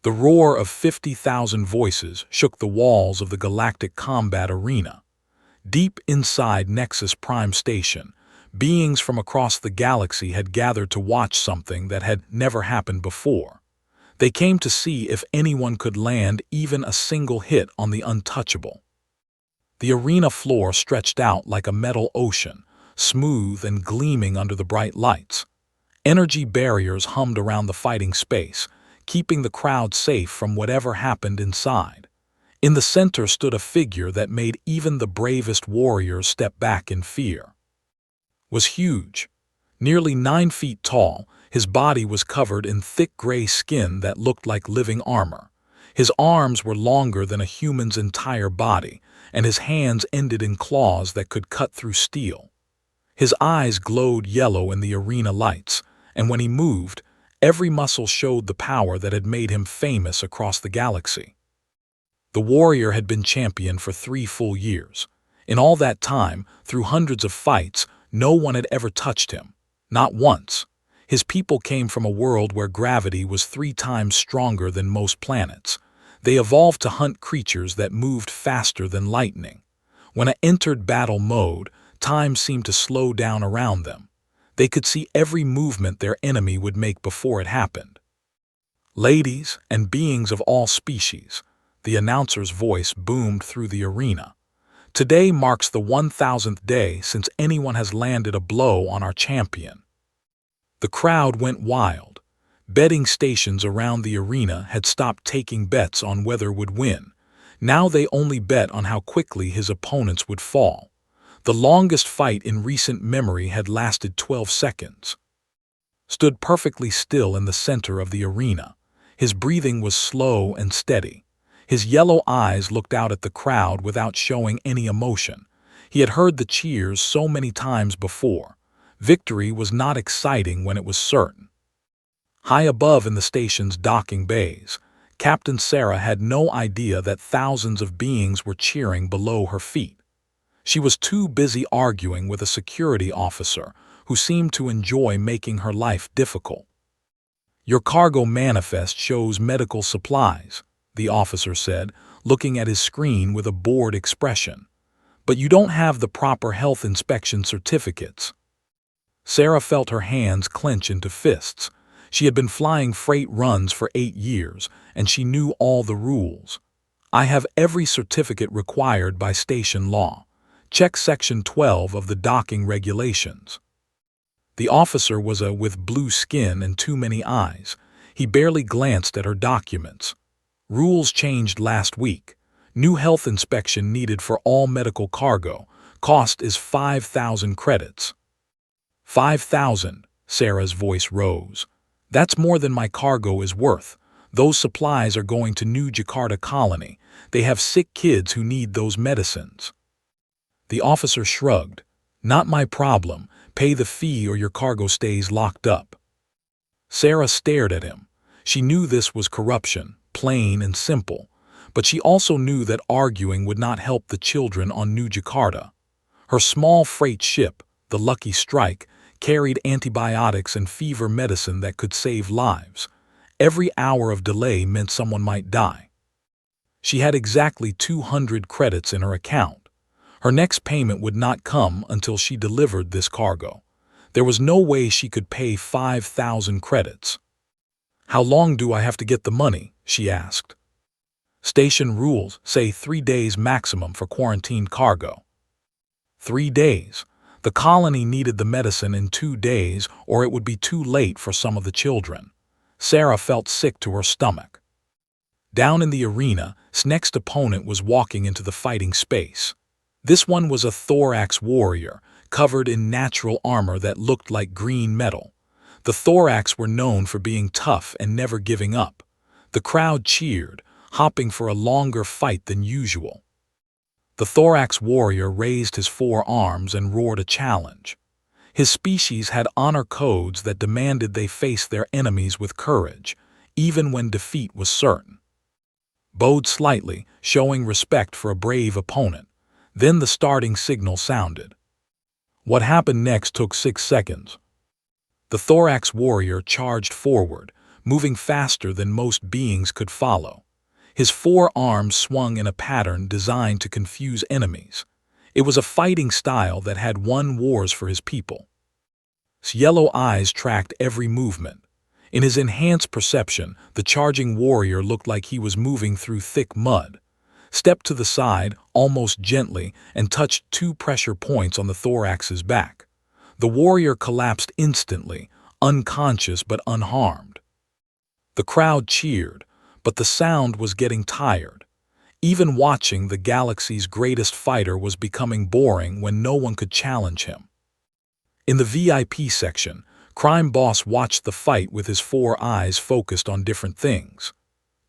The roar of 50,000 voices shook the walls of the galactic combat arena. Deep inside Nexus Prime Station, beings from across the galaxy had gathered to watch something that had never happened before. They came to see if anyone could land even a single hit on the untouchable. The arena floor stretched out like a metal ocean, smooth and gleaming under the bright lights. Energy barriers hummed around the fighting space, keeping the crowd safe from whatever happened inside. In the center stood a figure that made even the bravest warriors step back in fear. Was huge. Nearly 9 feet tall, his body was covered in thick gray skin that looked like living armor. His arms were longer than a human's entire body, and his hands ended in claws that could cut through steel. His eyes glowed yellow in the arena lights, and when he moved, every muscle showed the power that had made him famous across the galaxy. The warrior had been champion for 3 full years. In all that time, through hundreds of fights, no one had ever touched him. Not once. His people came from a world where gravity was 3 times stronger than most planets. They evolved to hunt creatures that moved faster than lightning. When it entered battle mode, time seemed to slow down around them. They could see every movement their enemy would make before it happened. Ladies and beings of all species, the announcer's voice boomed through the arena. Today marks the 1,000th day since anyone has landed a blow on our champion. The crowd went wild. Betting stations around the arena had stopped taking bets on whether would win. Now they only bet on how quickly his opponents would fall. The longest fight in recent memory had lasted 12 seconds. Stood perfectly still in the center of the arena. His breathing was slow and steady. His yellow eyes looked out at the crowd without showing any emotion. He had heard the cheers so many times before. Victory was not exciting when it was certain. High above in the station's docking bays, Captain Sarah had no idea that thousands of beings were cheering below her feet. She was too busy arguing with a security officer who seemed to enjoy making her life difficult. "Your cargo manifest shows medical supplies," the officer said, looking at his screen with a bored expression. "But you don't have the proper health inspection certificates." Sarah felt her hands clench into fists. She had been flying freight runs for 8 years, and she knew all the rules. "I have every certificate required by station law. Check Section 12 of the docking regulations." The officer was with blue skin and too many eyes. He barely glanced at her documents. "Rules changed last week. New health inspection needed for all medical cargo. Cost is 5,000 credits. 5,000, Sarah's voice rose. "That's more than my cargo is worth. Those supplies are going to New Jakarta Colony. They have sick kids who need those medicines." The officer shrugged. "Not my problem. Pay the fee or your cargo stays locked up." Sarah stared at him. She knew this was corruption, plain and simple, but she also knew that arguing would not help the children on New Jakarta. Her small freight ship, the Lucky Strike, carried antibiotics and fever medicine that could save lives. Every hour of delay meant someone might die. She had exactly 200 credits in her account. Her next payment would not come until she delivered this cargo. There was no way she could pay 5,000 credits. "How long do I have to get the money?" she asked. "Station rules say 3 days maximum for quarantined cargo." 3 days. The colony needed the medicine in 2 days, or it would be too late for some of the children. Sarah felt sick to her stomach. Down in the arena, his next opponent was walking into the fighting space. This one was a thorax warrior, covered in natural armor that looked like green metal. The thorax were known for being tough and never giving up. The crowd cheered, hopping for a longer fight than usual. The thorax warrior raised his 4 arms and roared a challenge. His species had honor codes that demanded they face their enemies with courage, even when defeat was certain. Bowed slightly, showing respect for a brave opponent. Then the starting signal sounded. What happened next took 6 seconds. The thorax warrior charged forward, moving faster than most beings could follow. His 4 arms swung in a pattern designed to confuse enemies. It was a fighting style that had won wars for his people. His yellow eyes tracked every movement. In his enhanced perception, the charging warrior looked like he was moving through thick mud. Stepped to the side, almost gently, and touched 2 pressure points on the thorax's back. The warrior collapsed instantly, unconscious but unharmed. The crowd cheered, but the sound was getting tired. Even watching the galaxy's greatest fighter was becoming boring when no one could challenge him. In the VIP section, Crime Boss watched the fight with his 4 eyes focused on different things.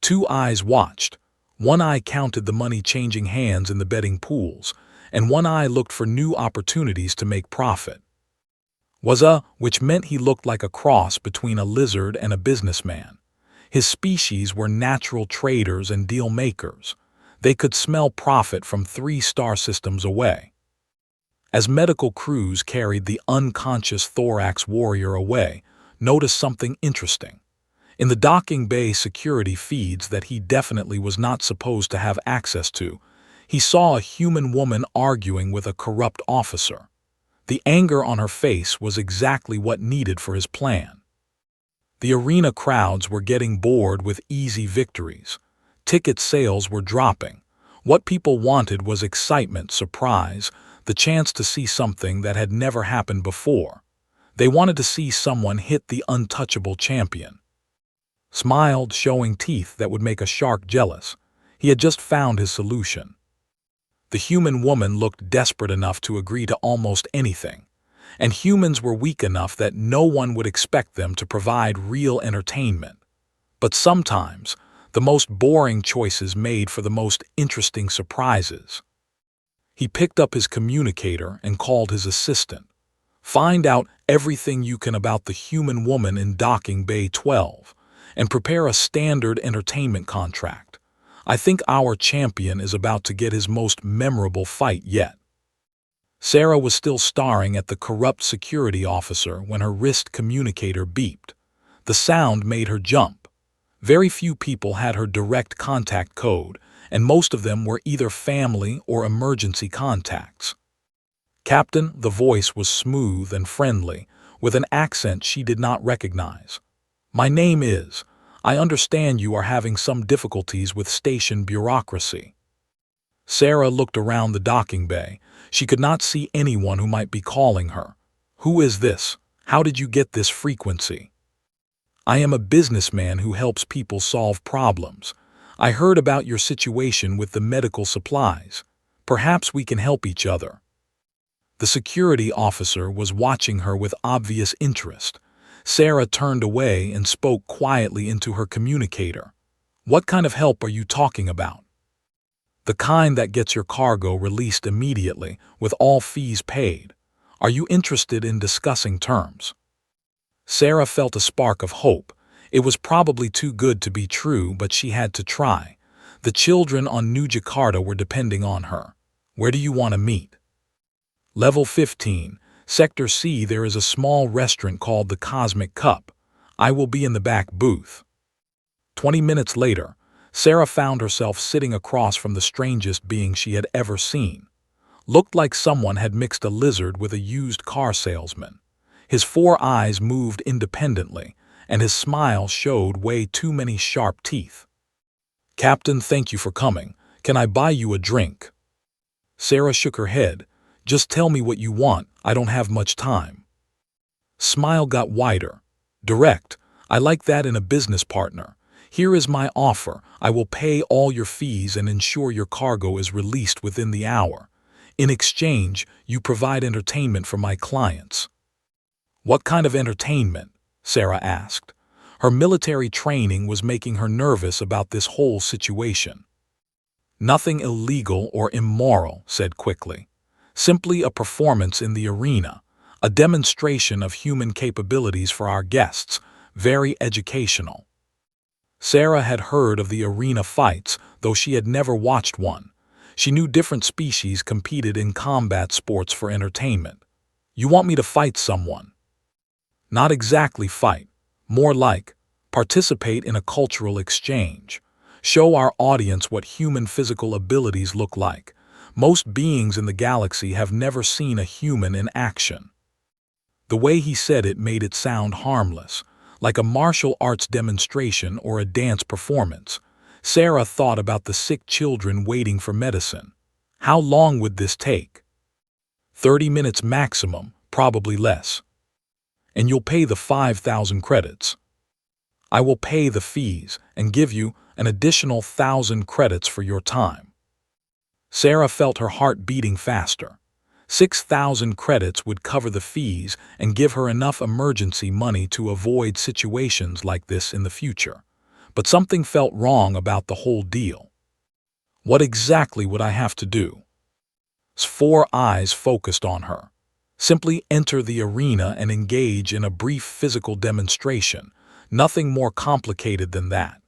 2 eyes watched. 1 eye counted the money changing hands in the betting pools, and 1 eye looked for new opportunities to make profit. Which meant he looked like a cross between a lizard and a businessman. His species were natural traders and deal makers. They could smell profit from 3 star systems away. As medical crews carried the unconscious thorax warrior away, noticed something interesting. In the docking bay security feeds that he definitely was not supposed to have access to, he saw a human woman arguing with a corrupt officer. The anger on her face was exactly what needed for his plan. The arena crowds were getting bored with easy victories. Ticket sales were dropping. What people wanted was excitement, surprise, the chance to see something that had never happened before. They wanted to see someone hit the untouchable champion. Smiled, showing teeth that would make a shark jealous. He had just found his solution. The human woman looked desperate enough to agree to almost anything, and humans were weak enough that no one would expect them to provide real entertainment. But sometimes, the most boring choices made for the most interesting surprises. He picked up his communicator and called his assistant. Find out everything you can about the human woman in Docking Bay 12, and prepare a standard entertainment contract. I think our champion is about to get his most memorable fight yet. Sarah was still staring at the corrupt security officer when her wrist communicator beeped. The sound made her jump. Very few people had her direct contact code, and most of them were either family or emergency contacts. Captain, the voice was smooth and friendly, with an accent she did not recognize. My name is. I understand you are having some difficulties with station bureaucracy. Sarah looked around the docking bay. She could not see anyone who might be calling her. Who is this? How did you get this frequency? I am a businessman who helps people solve problems. I heard about your situation with the medical supplies. Perhaps we can help each other. The security officer was watching her with obvious interest. Sarah turned away and spoke quietly into her communicator. What kind of help are you talking about? The kind that gets your cargo released immediately, with all fees paid. Are you interested in discussing terms? Sarah felt a spark of hope. It was probably too good to be true, but she had to try. The children on New Jakarta were depending on her. Where do you want to meet? Level 15. Sector C. There is a small restaurant called the Cosmic Cup. I will be in the back booth. 20 minutes later, Sarah found herself sitting across from the strangest being she had ever seen. Looked like someone had mixed a lizard with a used car salesman. His 4 eyes moved independently, and his smile showed way too many sharp teeth. Captain, thank you for coming. Can I buy you a drink? Sarah shook her head. Just tell me what you want. I don't have much time. Smile got wider. Direct. I like that in a business partner. Here is my offer. I will pay all your fees and ensure your cargo is released within the hour. In exchange, you provide entertainment for my clients. What kind of entertainment? Sarah asked. Her military training was making her nervous about this whole situation. Nothing illegal or immoral, said quickly. Simply a performance in the arena, a demonstration of human capabilities for our guests, very educational. Sarah had heard of the arena fights, though she had never watched one. She knew different species competed in combat sports for entertainment. You want me to fight someone? Not exactly fight, more like participate in a cultural exchange, show our audience what human physical abilities look like. Most beings in the galaxy have never seen a human in action. The way he said it made it sound harmless, like a martial arts demonstration or a dance performance. Sarah thought about the sick children waiting for medicine. How long would this take? 30 minutes maximum, probably less. And you'll pay the 5,000 credits. I will pay the fees and give you an additional 1,000 credits for your time. Sarah felt her heart beating faster. 6,000 credits would cover the fees and give her enough emergency money to avoid situations like this in the future. But something felt wrong about the whole deal. What exactly would I have to do? 4 eyes focused on her. Simply enter the arena and engage in a brief physical demonstration. Nothing more complicated than that.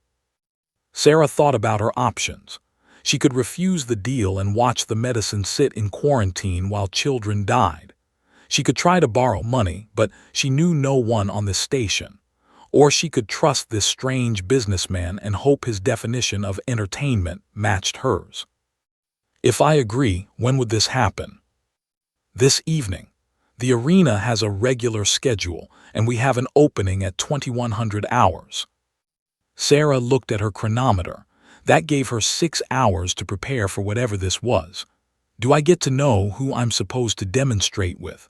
Sarah thought about her options. She could refuse the deal and watch the medicine sit in quarantine while children died. She could try to borrow money, but she knew no one on the station. Or she could trust this strange businessman and hope his definition of entertainment matched hers. If I agree, when would this happen? This evening. The arena has a regular schedule, and we have an opening at 2100 hours. Sarah looked at her chronometer. That gave her 6 hours to prepare for whatever this was. Do I get to know who I'm supposed to demonstrate with?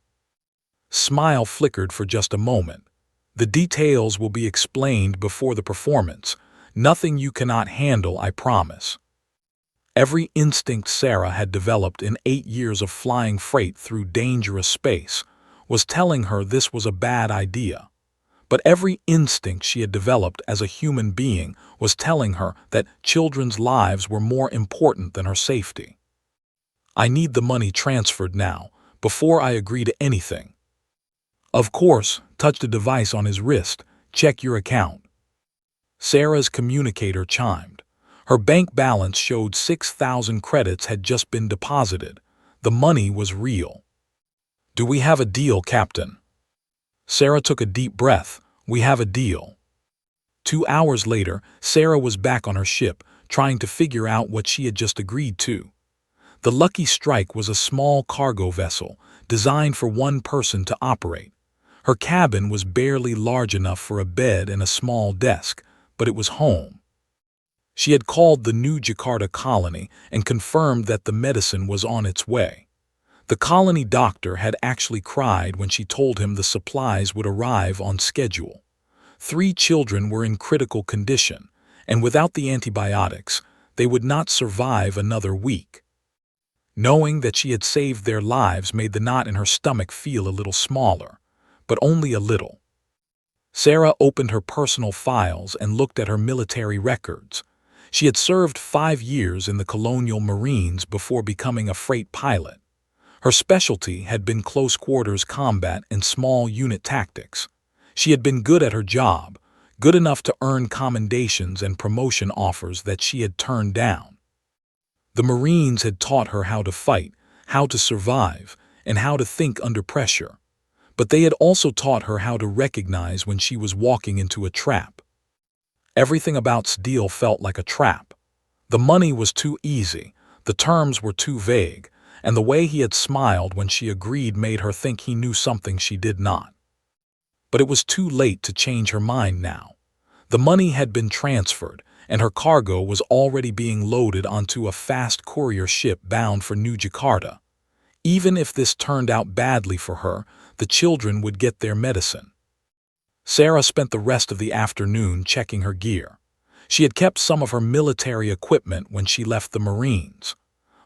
Smile flickered for just a moment. The details will be explained before the performance. Nothing you cannot handle, I promise. Every instinct Sarah had developed in 8 years of flying freight through dangerous space was telling her this was a bad idea. But every instinct she had developed as a human being was telling her that children's lives were more important than her safety. I need the money transferred now, before I agree to anything. Of course, touched a device on his wrist. Check your account. Sarah's communicator chimed. Her bank balance showed 6,000 credits had just been deposited. The money was real. Do we have a deal, Captain? Sarah took a deep breath. We have a deal. 2 hours later, Sarah was back on her ship, trying to figure out what she had just agreed to. The Lucky Strike was a small cargo vessel, designed for one person to operate. Her cabin was barely large enough for a bed and a small desk, but it was home. She had called the New Jakarta colony and confirmed that the medicine was on its way. The colony doctor had actually cried when she told him the supplies would arrive on schedule. 3 children were in critical condition, and without the antibiotics, they would not survive another week. Knowing that she had saved their lives made the knot in her stomach feel a little smaller, but only a little. Sarah opened her personal files and looked at her military records. She had served 5 years in the colonial Marines before becoming a freight pilot. Her specialty had been close-quarters combat and small unit tactics. She had been good at her job, good enough to earn commendations and promotion offers that she had turned down. The Marines had taught her how to fight, how to survive, and how to think under pressure. But they had also taught her how to recognize when she was walking into a trap. Everything about this deal felt like a trap. The money was too easy, the terms were too vague, and the way he had smiled when she agreed made her think he knew something she did not. But it was too late to change her mind now. The money had been transferred, and her cargo was already being loaded onto a fast courier ship bound for New Jakarta. Even if this turned out badly for her, the children would get their medicine. Sarah spent the rest of the afternoon checking her gear. She had kept some of her military equipment when she left the Marines.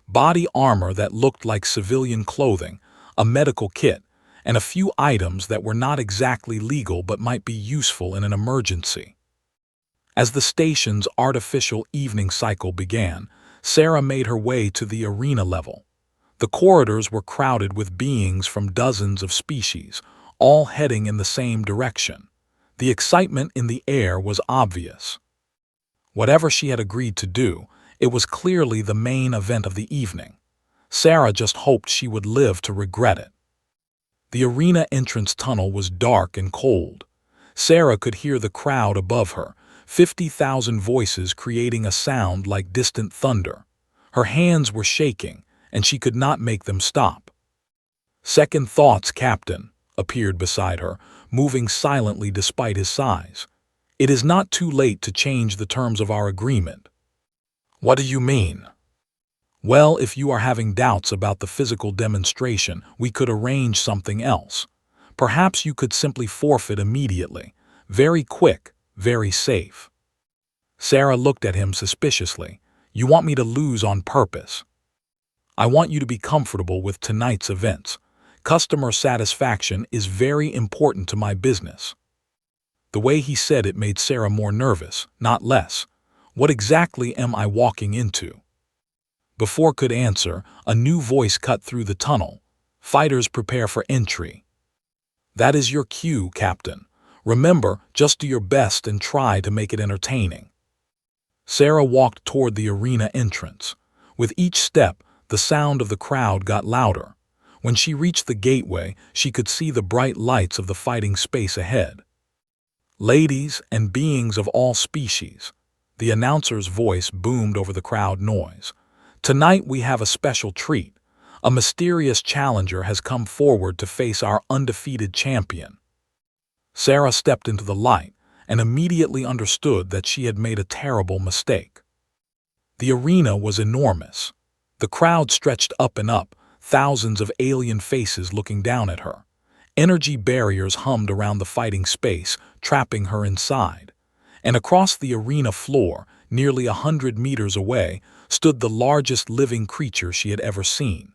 Body armor that looked like civilian clothing, a medical kit, and a few items that were not exactly legal but might be useful in an emergency. As the station's artificial evening cycle began, Sarah made her way to the arena level. The corridors were crowded with beings from dozens of species, all heading in the same direction. The excitement in the air was obvious. Whatever she had agreed to do, it was clearly the main event of the evening. Sarah just hoped she would live to regret it. The arena entrance tunnel was dark and cold. Sarah could hear the crowd above her, 50,000 voices creating a sound like distant thunder. Her hands were shaking, and she could not make them stop. Second Thoughts, Captain, appeared beside her, moving silently despite his size. It is not too late to change the terms of our agreement. What do you mean? Well, if you are having doubts about the physical demonstration, we could arrange something else. Perhaps you could simply forfeit immediately. Very quick, very safe. Sarah looked at him suspiciously. You want me to lose on purpose? I want you to be comfortable with tonight's events. Customer satisfaction is very important to my business. The way he said it made Sarah more nervous, not less. What exactly am I walking into? Before could answer, a new voice cut through the tunnel. Fighters prepare for entry. That is your cue, Captain. Remember, just do your best and try to make it entertaining. Sarah walked toward the arena entrance. With each step, the sound of the crowd got louder. When she reached the gateway, she could see the bright lights of the fighting space ahead. Ladies and beings of all species, the announcer's voice boomed over the crowd noise. Tonight we have a special treat. A mysterious challenger has come forward to face our undefeated champion. Sarah stepped into the light and immediately understood that she had made a terrible mistake. The arena was enormous. The crowd stretched up and up, thousands of alien faces looking down at her. Energy barriers hummed around the fighting space, trapping her inside. And across the arena floor, nearly 100 meters away, stood the largest living creature she had ever seen.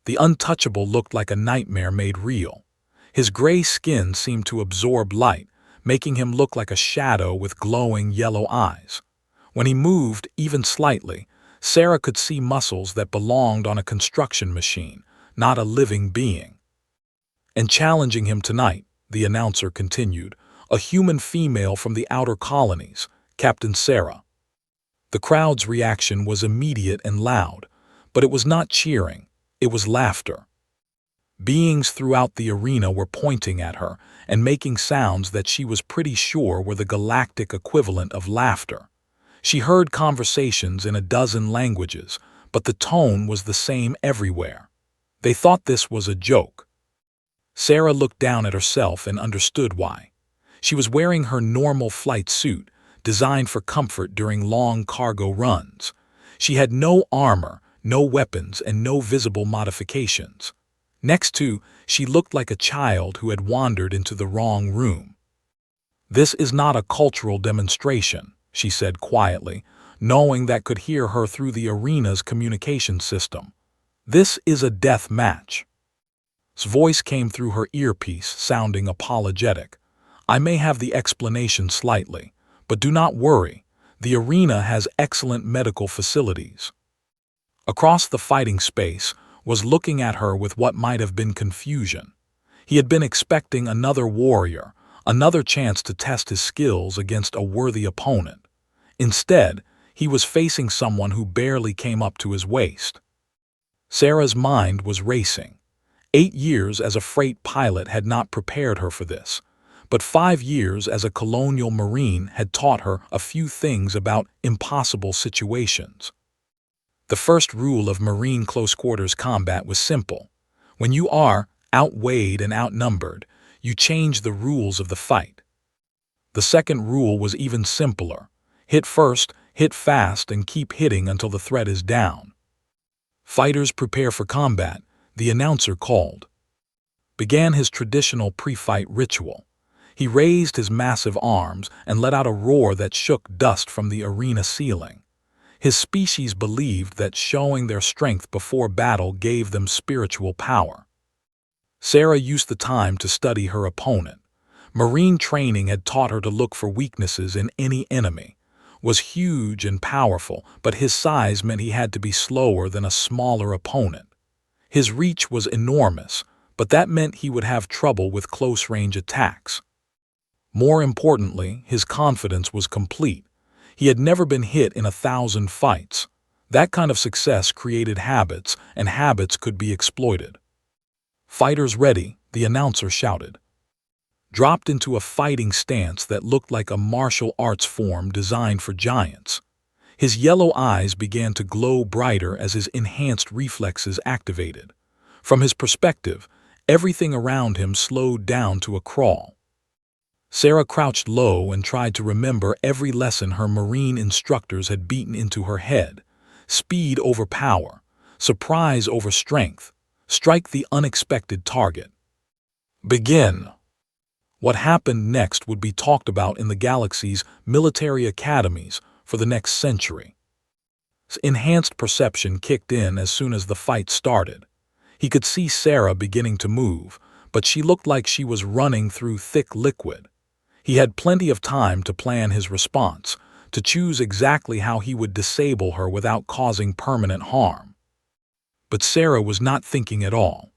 The untouchable looked like a nightmare made real. His gray skin seemed to absorb light, making him look like a shadow with glowing yellow eyes. When he moved, even slightly, Sarah could see muscles that belonged on a construction machine, not a living being. And challenging him tonight, the announcer continued, a human female from the outer colonies, Captain Sarah. The crowd's reaction was immediate and loud, but it was not cheering, it was laughter. Beings throughout the arena were pointing at her and making sounds that she was pretty sure were the galactic equivalent of laughter. She heard conversations in a dozen languages, but the tone was the same everywhere. They thought this was a joke. Sarah looked down at herself and understood why. She was wearing her normal flight suit, designed for comfort during long cargo runs. She had no armor, no weapons, and no visible modifications. Next to, she looked like a child who had wandered into the wrong room. This is not a cultural demonstration, she said quietly, knowing that could hear her through the arena's communication system. This is a death match. His voice came through her earpiece, sounding apologetic. I may have the explanation slightly, but do not worry. The arena has excellent medical facilities. Across the fighting space was looking at her with what might have been confusion. He had been expecting another warrior, another chance to test his skills against a worthy opponent. Instead, he was facing someone who barely came up to his waist. Sarah's mind was racing. 8 years as a freight pilot had not prepared her for this, but 5 years as a colonial marine had taught her a few things about impossible situations. The first rule of marine close-quarters combat was simple. When you are outweighed and outnumbered, you change the rules of the fight. The second rule was even simpler. Hit first, hit fast, and keep hitting until the threat is down. Fighters prepare for combat, the announcer called. Began his traditional pre-fight ritual. He raised his massive arms and let out a roar that shook dust from the arena ceiling. His species believed that showing their strength before battle gave them spiritual power. Sarah used the time to study her opponent. Marine training had taught her to look for weaknesses in any enemy. Was huge and powerful, but his size meant he had to be slower than a smaller opponent. His reach was enormous, but that meant he would have trouble with close-range attacks. More importantly, his confidence was complete. He had never been hit in 1,000 fights. That kind of success created habits, and habits could be exploited. Fighters ready, the announcer shouted. dropped into a fighting stance that looked like a martial arts form designed for giants. His yellow eyes began to glow brighter as his enhanced reflexes activated. From his perspective, everything around him slowed down to a crawl. Sarah crouched low and tried to remember every lesson her marine instructors had beaten into her head. Speed over power, surprise over strength, strike the unexpected target. Begin. What happened next would be talked about in the galaxy's military academies for the next century. Enhanced perception kicked in as soon as the fight started. He could see Sarah beginning to move, but she looked like she was running through thick liquid. He had plenty of time to plan his response, to choose exactly how he would disable her without causing permanent harm. But Sarah was not thinking at all.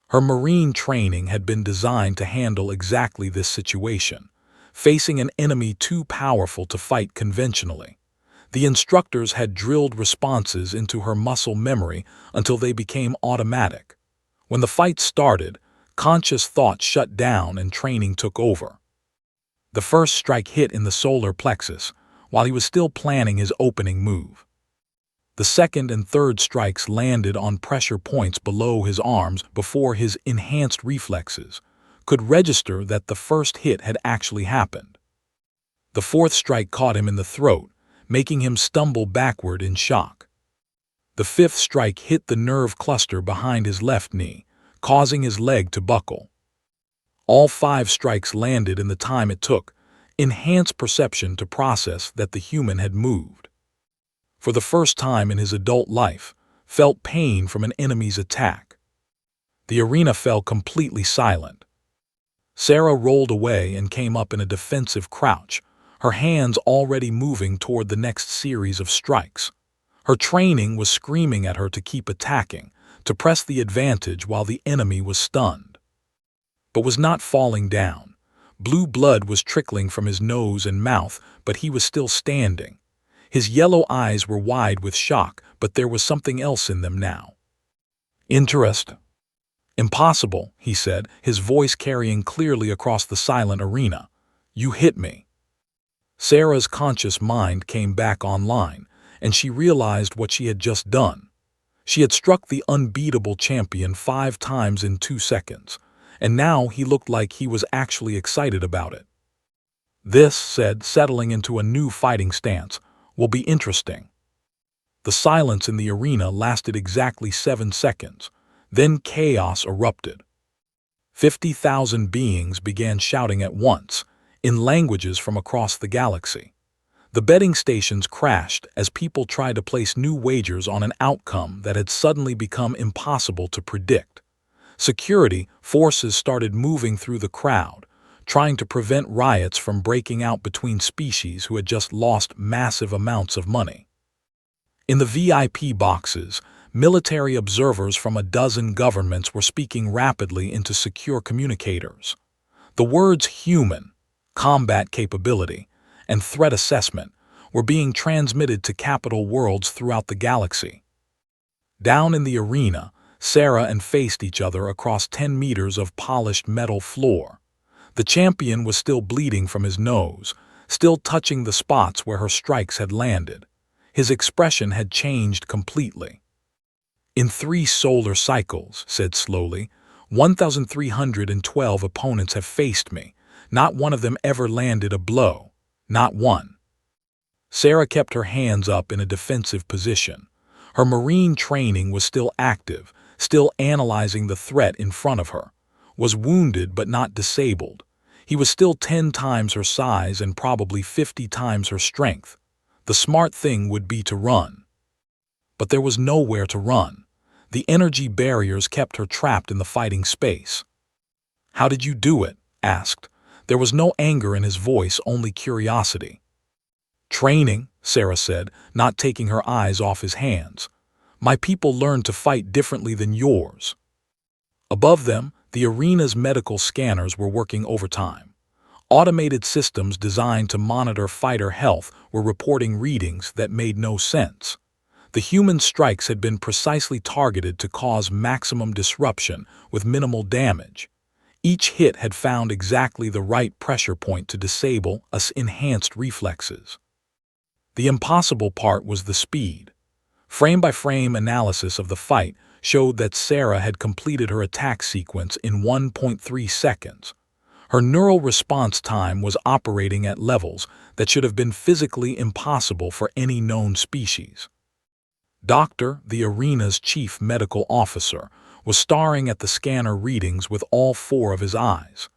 Her marine training had been designed to handle exactly this situation, facing an enemy too powerful to fight conventionally. The instructors had drilled responses into her muscle memory until they became automatic. When the fight started, conscious thought shut down and training took over. The first strike hit in the solar plexus, while he was still planning his opening move. The second and third strikes landed on pressure points below his arms before his enhanced reflexes could register that the first hit had actually happened. The fourth strike caught him in the throat, making him stumble backward in shock. The fifth strike hit the nerve cluster behind his left knee, causing his leg to buckle. All 5 strikes landed in the time it took enhanced perception to process that the human had moved. For the first time in his adult life, felt pain from an enemy's attack. The arena fell completely silent. Sarah rolled away and came up in a defensive crouch, her hands already moving toward the next series of strikes. Her training was screaming at her to keep attacking, to press the advantage while the enemy was stunned. But was not falling down. Blue blood was trickling from his nose and mouth, but he was still standing. His yellow eyes were wide with shock, but there was something else in them now. Interest. Impossible, he said, his voice carrying clearly across the silent arena. You hit me. Sarah's conscious mind came back online, and she realized what she had just done. She had struck the unbeatable champion 5 times in 2 seconds, and now he looked like he was actually excited about it. This, said, settling into a new fighting stance, will be interesting. The silence in the arena lasted exactly 7 seconds. Then chaos erupted. 50,000 beings began shouting at once, in languages from across the galaxy. The betting stations crashed as people tried to place new wagers on an outcome that had suddenly become impossible to predict. Security forces started moving through the crowd, trying to prevent riots from breaking out between species who had just lost massive amounts of money. In the VIP boxes, military observers from a dozen governments were speaking rapidly into secure communicators. The words human, combat capability, and threat assessment were being transmitted to capital worlds throughout the galaxy. Down in the arena, Sarah and faced each other across 10 meters of polished metal floor. The champion was still bleeding from his nose, still touching the spots where her strikes had landed. His expression had changed completely. In 3 solar cycles, said slowly, 1,312 opponents have faced me. Not one of them ever landed a blow. Not one. Sarah kept her hands up in a defensive position. Her marine training was still active, still analyzing the threat in front of her. Was wounded but not disabled. He was still 10 times her size and probably 50 times her strength. The smart thing would be to run. But there was nowhere to run. The energy barriers kept her trapped in the fighting space. How did you do it? Asked. There was no anger in his voice, only curiosity. Training, Sarah said, not taking her eyes off his hands. My people learned to fight differently than yours. Above them, the arena's medical scanners were working overtime. Automated systems designed to monitor fighter health were reporting readings that made no sense. The human strikes had been precisely targeted to cause maximum disruption with minimal damage. Each hit had found exactly the right pressure point to disable us enhanced reflexes. The impossible part was the speed. Frame-by-frame analysis of the fight showed that Sarah had completed her attack sequence in 1.3 seconds. Her neural response time was operating at levels that should have been physically impossible for any known species. Doctor, the arena's chief medical officer, was staring at the scanner readings with all four of his eyes.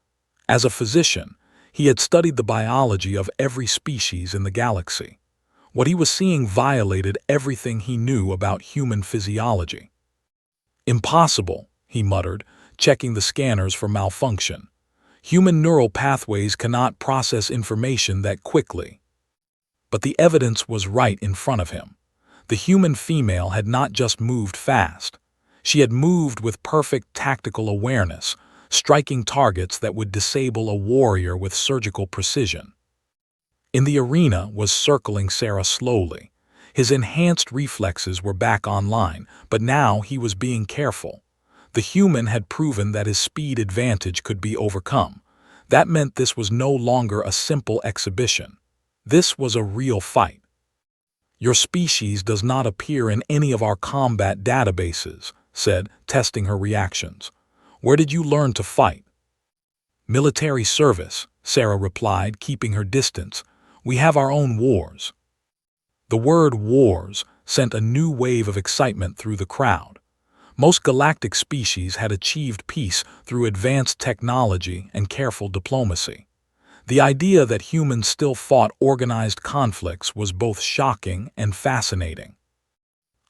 As a physician, he had studied the biology of every species in the galaxy. What he was seeing violated everything he knew about human physiology. "Impossible," he muttered, checking the scanners for malfunction. "Human neural pathways cannot process information that quickly." But the evidence was right in front of him. The human female had not just moved fast. She had moved with perfect tactical awareness, striking targets that would disable a warrior with surgical precision. In the arena was circling Sarah slowly. His enhanced reflexes were back online, but now he was being careful. The human had proven that his speed advantage could be overcome. That meant this was no longer a simple exhibition. This was a real fight. "Your species does not appear in any of our combat databases," said, testing her reactions. "Where did you learn to fight?" "Military service," Sarah replied, keeping her distance. "We have our own wars." The word wars sent a new wave of excitement through the crowd. Most galactic species had achieved peace through advanced technology and careful diplomacy. The idea that humans still fought organized conflicts was both shocking and fascinating.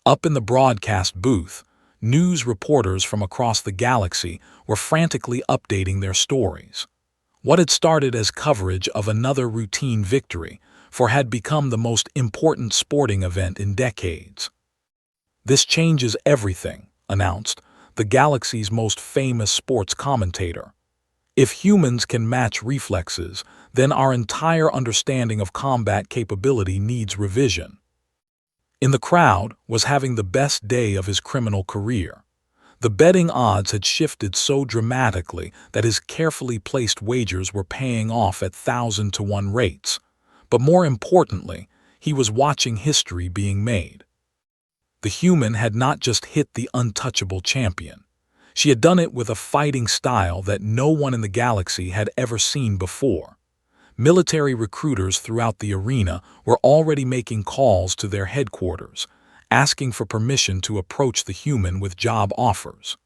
Up in the broadcast booth, news reporters from across the galaxy were frantically updating their stories. What had started as coverage of another routine victory had become the most important sporting event in decades. "This changes everything," announced the galaxy's most famous sports commentator. "If humans can match reflexes, then our entire understanding of combat capability needs revision." In the crowd was having the best day of his criminal career. The betting odds had shifted so dramatically that his carefully placed wagers were paying off at 1,000-to-1 rates. But more importantly, he was watching history being made. The human had not just hit the untouchable champion. She had done it with a fighting style that no one in the galaxy had ever seen before. Military recruiters throughout the arena were already making calls to their headquarters, asking for permission to approach the human with job offers.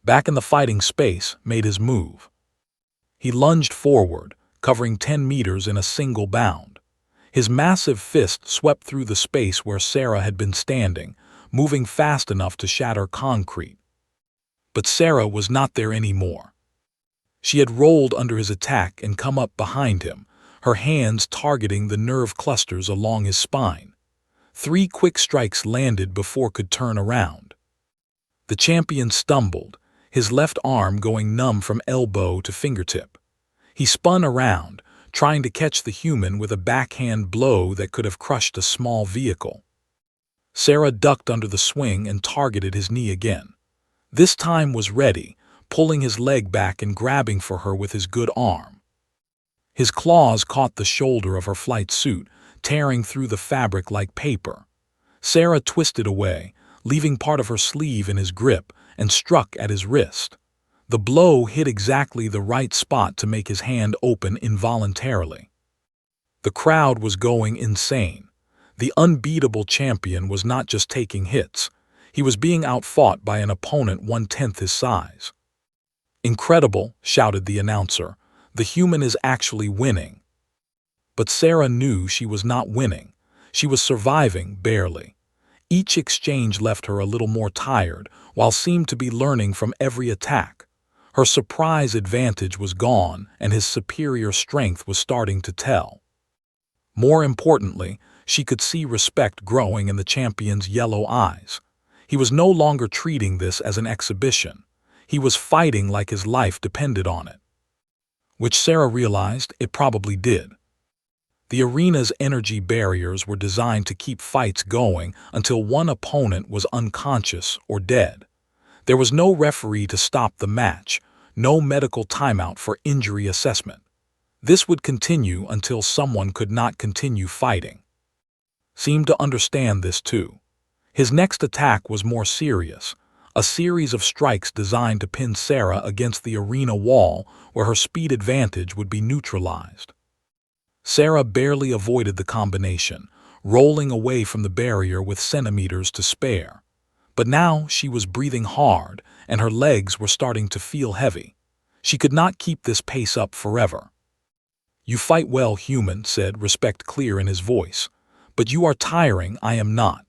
Back in the fighting space made his move. He lunged forward, covering 10 meters in a single bound. His massive fist swept through the space where Sarah had been standing, moving fast enough to shatter concrete. But Sarah was not there anymore. She had rolled under his attack and come up behind him, her hands targeting the nerve clusters along his spine. 3 quick strikes landed before could turn around. The champion stumbled, his left arm going numb from elbow to fingertip. He spun around, trying to catch the human with a backhand blow that could have crushed a small vehicle. Sarah ducked under the swing and targeted his knee again. This time was ready, pulling his leg back and grabbing for her with his good arm. His claws caught the shoulder of her flight suit, tearing through the fabric like paper. Sarah twisted away, leaving part of her sleeve in his grip, and struck at his wrist. The blow hit exactly the right spot to make his hand open involuntarily. The crowd was going insane. The unbeatable champion was not just taking hits. He was being outfought by an opponent 1/10 his size. "Incredible," shouted the announcer. "The human is actually winning." But Sarah knew she was not winning. She was surviving, barely. Each exchange left her a little more tired, while seemed to be learning from every attack. Her surprise advantage was gone, and his superior strength was starting to tell. More importantly, she could see respect growing in the champion's yellow eyes. He was no longer treating this as an exhibition. He was fighting like his life depended on it. Which Sarah realized it probably did. The arena's energy barriers were designed to keep fights going until one opponent was unconscious or dead. There was no referee to stop the match, no medical timeout for injury assessment. This would continue until someone could not continue fighting. Seemed to understand this too. His next attack was more serious, a series of strikes designed to pin Sarah against the arena wall where her speed advantage would be neutralized. Sarah barely avoided the combination, rolling away from the barrier with centimeters to spare. But now she was breathing hard, and her legs were starting to feel heavy. She could not keep this pace up forever. "You fight well, human," said, respect clear in his voice. "But you are tiring, I am not."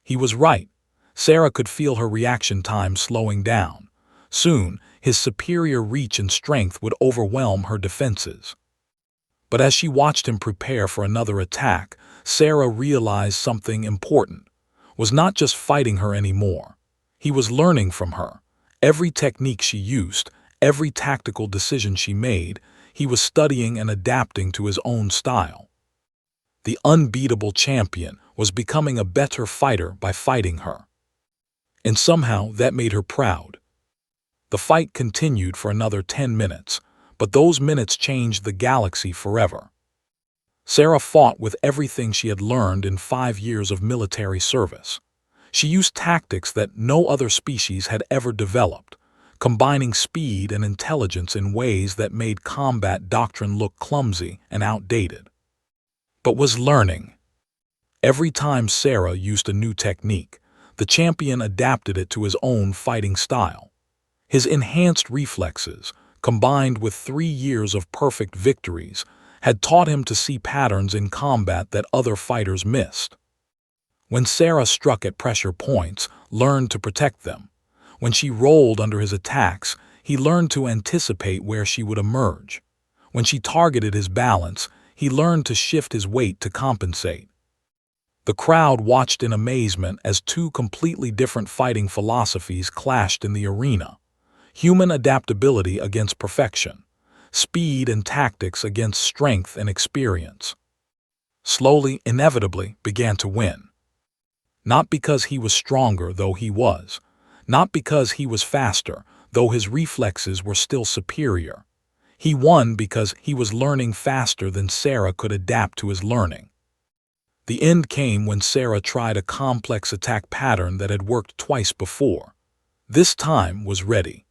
He was right. Sarah could feel her reaction time slowing down. Soon, his superior reach and strength would overwhelm her defenses. But as she watched him prepare for another attack, Sarah realized something important. Was not just fighting her anymore. He was learning from her. Every technique she used, every tactical decision she made, he was studying and adapting to his own style. The unbeatable champion was becoming a better fighter by fighting her. And somehow that made her proud. The fight continued for another 10 minutes, but those minutes changed the galaxy forever. Sarah fought with everything she had learned in 5 years of military service. She used tactics that no other species had ever developed, combining speed and intelligence in ways that made combat doctrine look clumsy and outdated. But was learning. Every time Sarah used a new technique, the champion adapted it to his own fighting style. His enhanced reflexes, combined with 3 years of perfect victories, had taught him to see patterns in combat that other fighters missed. When Sarah struck at pressure points, learned to protect them. When she rolled under his attacks, he learned to anticipate where she would emerge. When she targeted his balance, he learned to shift his weight to compensate. The crowd watched in amazement as two completely different fighting philosophies clashed in the arena. Human adaptability against perfection, speed and tactics against strength and experience. Slowly, inevitably, began to win. Not because he was stronger, though he was. Not because he was faster, though his reflexes were still superior. He won because he was learning faster than Sarah could adapt to his learning. The end came when Sarah tried a complex attack pattern that had worked twice before. This time was ready.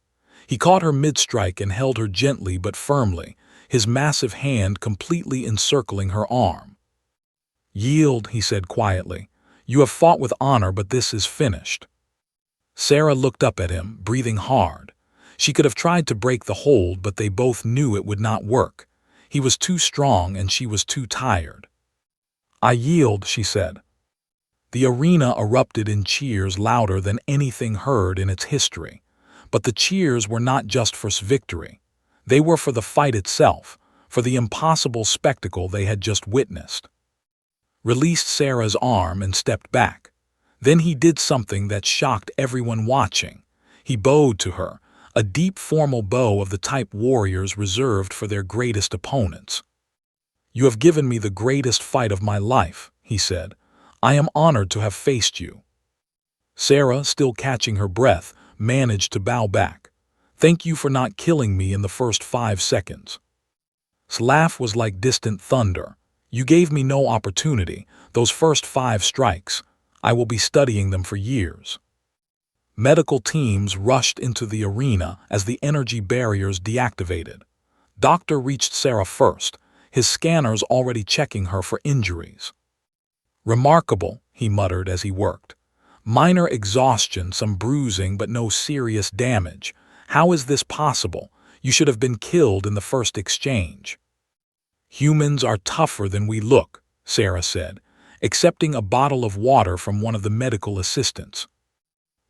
He caught her mid-strike and held her gently but firmly, his massive hand completely encircling her arm. "Yield," he said quietly. "You have fought with honor, but this is finished." Sarah looked up at him, breathing hard. She could have tried to break the hold, but they both knew it would not work. He was too strong and she was too tired. "I yield," she said. The arena erupted in cheers louder than anything heard in its history. But the cheers were not just for victory. They were for the fight itself, for the impossible spectacle they had just witnessed. Released Sarah's arm and stepped back. Then he did something that shocked everyone watching. He bowed to her, a deep formal bow of the type warriors reserved for their greatest opponents. "You have given me the greatest fight of my life," he said. "I am honored to have faced you." Sarah, still catching her breath, managed to bow back. "Thank you for not killing me in the first 5 seconds." His laugh was like distant thunder. "You gave me no opportunity. Those first 5 strikes. I will be studying them for years." Medical teams rushed into the arena as the energy barriers deactivated. Doctor reached Sarah first, his scanners already checking her for injuries. "Remarkable," he muttered as he worked. "Minor exhaustion, some bruising, but no serious damage. How is this possible? You should have been killed in the first exchange." "Humans are tougher than we look," Sarah said, accepting a bottle of water from one of the medical assistants.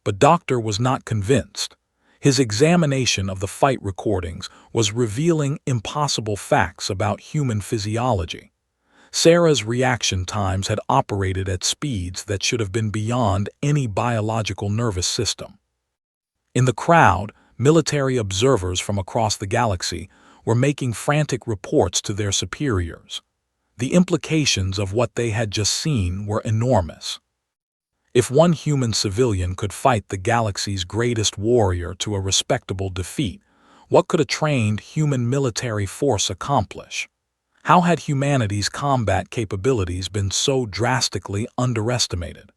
But Doctor was not convinced. His examination of the fight recordings was revealing impossible facts about human physiology. Sarah's reaction times had operated at speeds that should have been beyond any biological nervous system. In the crowd, military observers from across the galaxy were making frantic reports to their superiors. The implications of what they had just seen were enormous. If one human civilian could fight the galaxy's greatest warrior to a respectable defeat, What could a trained human military force accomplish? How had humanity's combat capabilities been so drastically underestimated?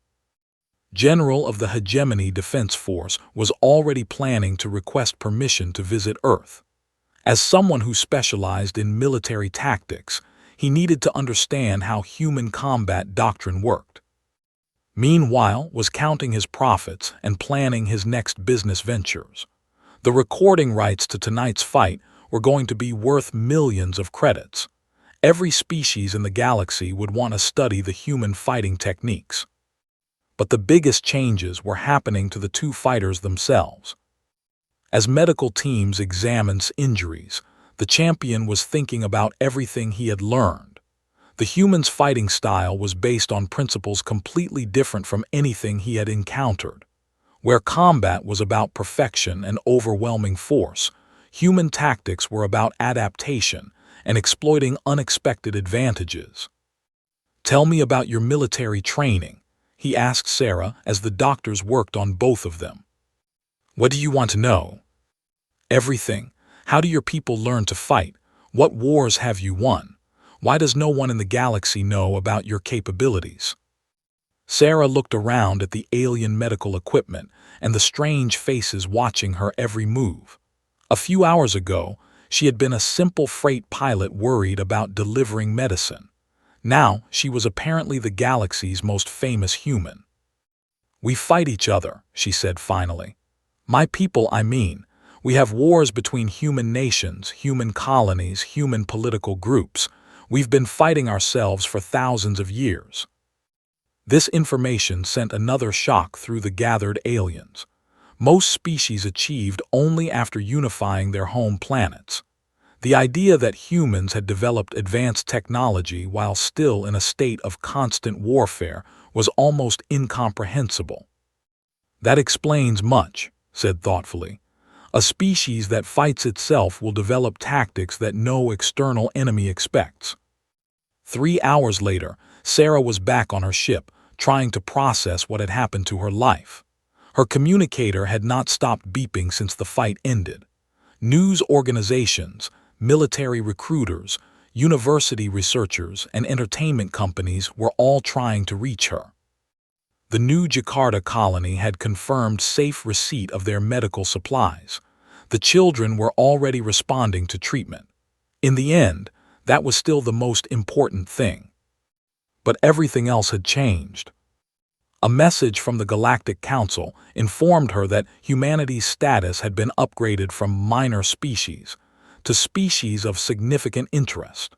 General of the Hegemony Defense Force was already planning to request permission to visit Earth. As someone who specialized in military tactics, he needed to understand how human combat doctrine worked. Meanwhile, was counting his profits and planning his next business ventures. The recording rights to tonight's fight were going to be worth millions of credits. Every species in the galaxy would want to study the human fighting techniques. But the biggest changes were happening to the two fighters themselves. As medical teams examined injuries, the champion was thinking about everything he had learned. The human's fighting style was based on principles completely different from anything he had encountered. Where combat was about perfection and overwhelming force, human tactics were about adaptation and exploiting unexpected advantages. "Tell me about your military training," he asked Sarah as the doctors worked on both of them. "What do you want to know?" "Everything. How do your people learn to fight? What wars have you won? Why does no one in the galaxy know about your capabilities?" Sarah looked around at the alien medical equipment and the strange faces watching her every move. A few hours ago, she had been a simple freight pilot worried about delivering medicine. Now, she was apparently the galaxy's most famous human. "We fight each other," she said finally. "My people, I mean. We have wars between human nations, human colonies, human political groups. We've been fighting ourselves for thousands of years." This information sent another shock through the gathered aliens. Most species achieved only after unifying their home planets. The idea that humans had developed advanced technology while still in a state of constant warfare was almost incomprehensible. "That explains much," said thoughtfully. "A species that fights itself will develop tactics that no external enemy expects." 3 hours later, Sarah was back on her ship, trying to process what had happened to her life. Her communicator had not stopped beeping since the fight ended. News organizations, military recruiters, university researchers, and entertainment companies were all trying to reach her. The new Jakarta colony had confirmed safe receipt of their medical supplies. The children were already responding to treatment. In the end, that was still the most important thing. But everything else had changed. A message from the Galactic Council informed her that humanity's status had been upgraded from minor species to species of significant interest.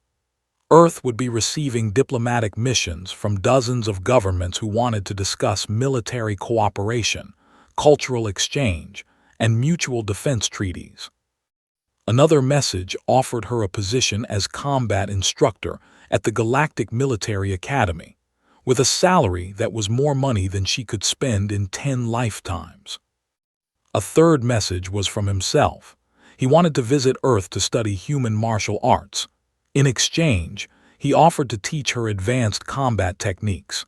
Earth would be receiving diplomatic missions from dozens of governments who wanted to discuss military cooperation, cultural exchange, and mutual defense treaties. Another message offered her a position as combat instructor at the Galactic Military Academy, with a salary that was more money than she could spend in 10 lifetimes. A third message was from himself. He wanted to visit Earth to study human martial arts. In exchange, he offered to teach her advanced combat techniques.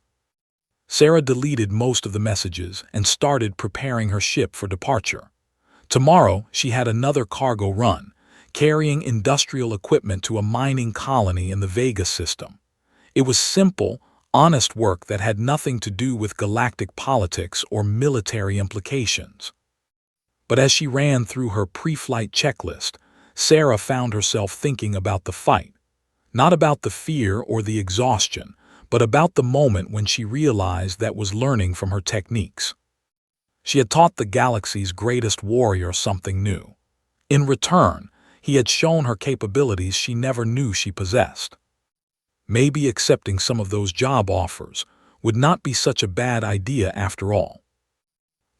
Sarah deleted most of the messages and started preparing her ship for departure. Tomorrow, she had another cargo run, carrying industrial equipment to a mining colony in the Vega system. It was simple, honest work that had nothing to do with galactic politics or military implications. But as she ran through her pre-flight checklist, Sarah found herself thinking about the fight. Not about the fear or the exhaustion, but about the moment when she realized that was learning from her techniques. She had taught the galaxy's greatest warrior something new. In return, he had shown her capabilities she never knew she possessed. Maybe accepting some of those job offers would not be such a bad idea after all.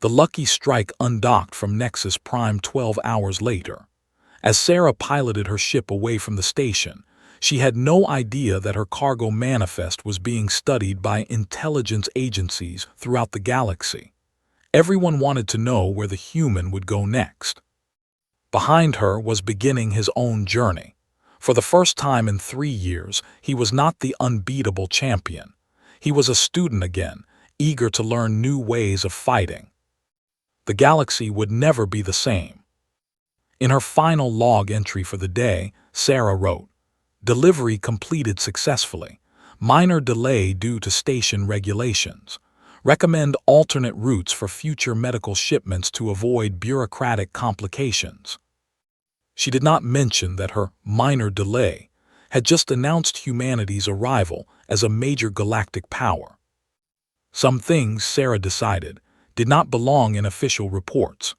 The Lucky Strike undocked from Nexus Prime 12 hours later. As Sarah piloted her ship away from the station, she had no idea that her cargo manifest was being studied by intelligence agencies throughout the galaxy. Everyone wanted to know where the human would go next. Behind her was beginning his own journey. For the first time in 3 years, he was not the unbeatable champion. He was a student again, eager to learn new ways of fighting. The galaxy would never be the same. In her final log entry for the day, Sarah wrote, "Delivery completed successfully. Minor delay due to station regulations. Recommend alternate routes for future medical shipments to avoid bureaucratic complications." She did not mention that her minor delay had just announced humanity's arrival as a major galactic power. Some things, Sarah decided, did not belong in official reports.